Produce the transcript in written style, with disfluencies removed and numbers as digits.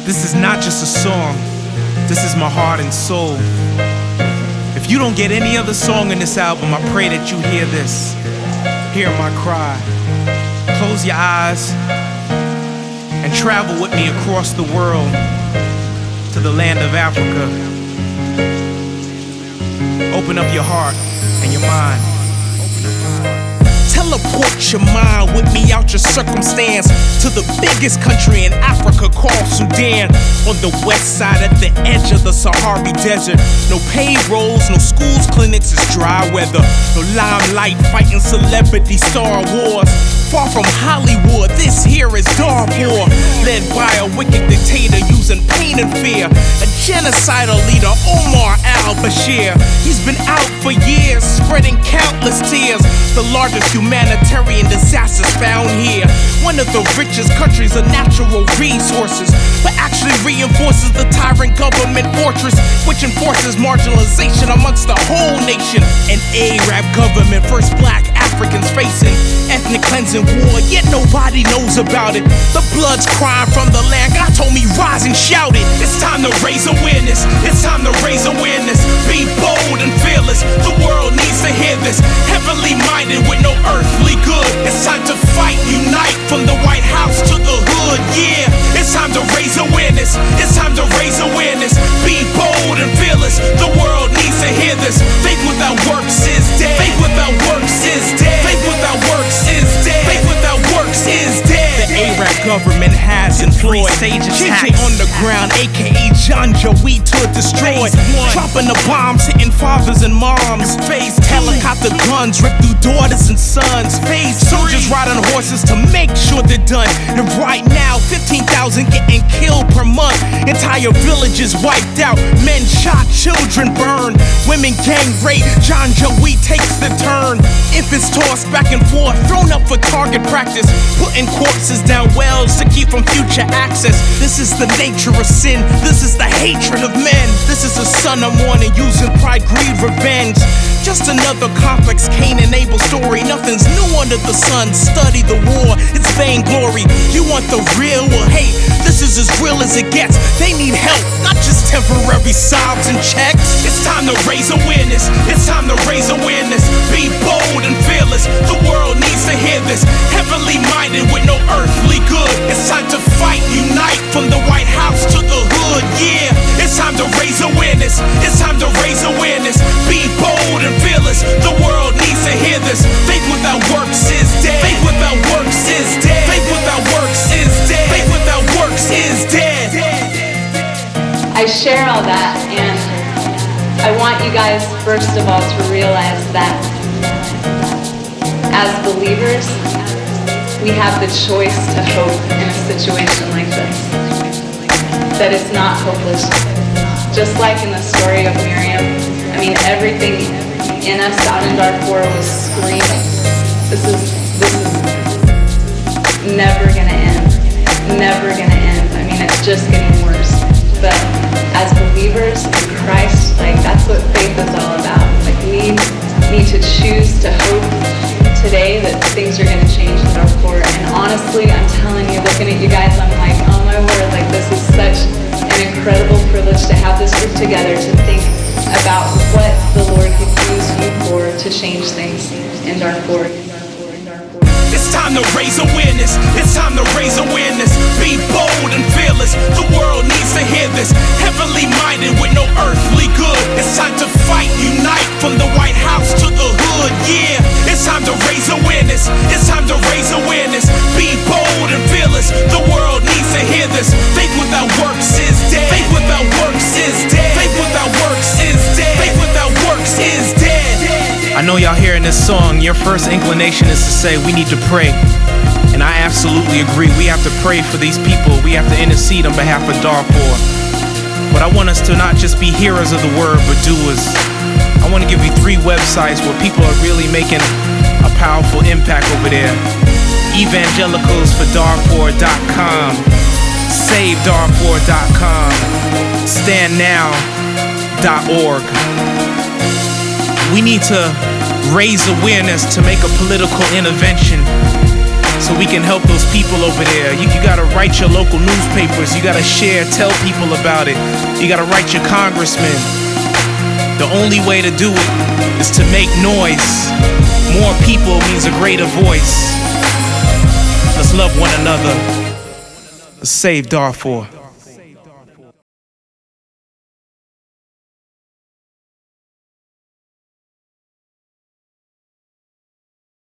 This is not just a song, this is my heart and soul. If you don't get any other song in this album, I pray that you hear this. Hear my cry. Close your eyes and travel with me across the world to the land of Africa. Open up your heart and your mind. Teleport your mind with me out your circumstance to the biggest country in Africa called Sudan. On the west side at the edge of the Sahara Desert. No paved roads, no schools, clinics, it's dry weather. No limelight fighting celebrity star wars. Far from Hollywood, this here is Darfur. Led by a wicked dictator using pain and fear. A genocidal leader, Omar al-Bashir. He's been out for years, spreading countless tears. The largest humanitarian disasters found here. One of the richest countries of natural resources, but actually reinforces the tyrant government fortress, which enforces marginalization amongst the whole nation. An Arab government, first black Africans facing ethnic cleansing war, yet nobody knows about it. The blood's crying from the land. God told me rise and shout it. It's time to raise awareness. It's time to raise awareness. Be bold and fearless. The world needs to hear this. Heavenly minded with no earthly good. It's time to fight, unite from the White House to the hood. Yeah, it's time to raise awareness. It's time to raise awareness. Be bold and fearless. The world needs to hear this. Faith without works is dead. Faith without works is dead. Faith without works is dead. Faith without works is dead. The Arab government has employed sages on the ground, aka John Joey to destroy. Dropping the bombs, hitting fathers and moms. Helicopter guns rip through daughters and sons. Soldiers ride on horses to make sure they're done. And right now, 15,000 getting killed per month. Entire villages wiped out. Men shot, children burned. Women gang raped. John Joey takes the turn. Infants tossed back and forth, thrown up for target practice. Putting corpses down wells to keep from future access. This is the nature of sin. This is the hatred of men. This is the son of morning using pride, greed, revenge. Just another complex Cain and Abel story. Nothing's new under the sun. Study the war, it's vainglory. You want the real? Well, hey, this is as real as it gets. They need help, not just temporary sobs and checks. It's time to raise awareness. It's time to raise awareness. Be bold and fearless. The world needs to hear this. Heavenly minded with no earthly good. It's time to fight, unite from the White House to the hood. Yeah, it's time to raise awareness. It's time to raise awareness. Be bold and fearless. The world needs to hear this. Faith without works is dead. Faith without works is dead. Faith without works is dead. Faith without works is dead. I share all that, and I want you guys, first of all, to realize that as believers, we have the choice to hope in a situation like this. That it's not hopeless. Just like in the story of Miriam, I mean, everything in us out in Darfur was screaming. This is never gonna end. Never gonna end. I mean, it's just getting worse. But as believers in Christ, like, that's what faith is all about. Like, we need to choose to hope today that things are gonna change in Darfur. And honestly, I'm telling you, looking at you guys, I'm like, oh my word, like, this is such an incredible privilege to have this group together, to think about what the Lord could use you for to change things in Darfur. It's time to raise awareness. It's time to raise awareness. Be bold and fearless. The world needs to hear this. Heavenly minded with no earthly good. It's time to fight, unite from the White House to the hood. Yeah, it's time to raise awareness. It's time to raise awareness. Be bold and fearless. The world needs to hear this. Faith without works is dead. Faith without works is dead. Faith without works is dead. Faith without works is dead. I know y'all hearing this song, your first inclination is to say we need to pray. And I absolutely agree. We have to pray for these people. We have to intercede on behalf of Darfur. But I want us to not just be hearers of the word, but doers. I want to give you 3 websites where people are really making a powerful impact over there. evangelicalsfordarfur.com, savedarfur.com, standnow.org. We need to raise awareness to make a political intervention so we can help those people over there. You gotta write your local newspapers. You gotta share, tell people about it. You gotta write your congressman. The only way to do it is to make noise. More people means a greater voice. Let's love one another. Let's save Darfur.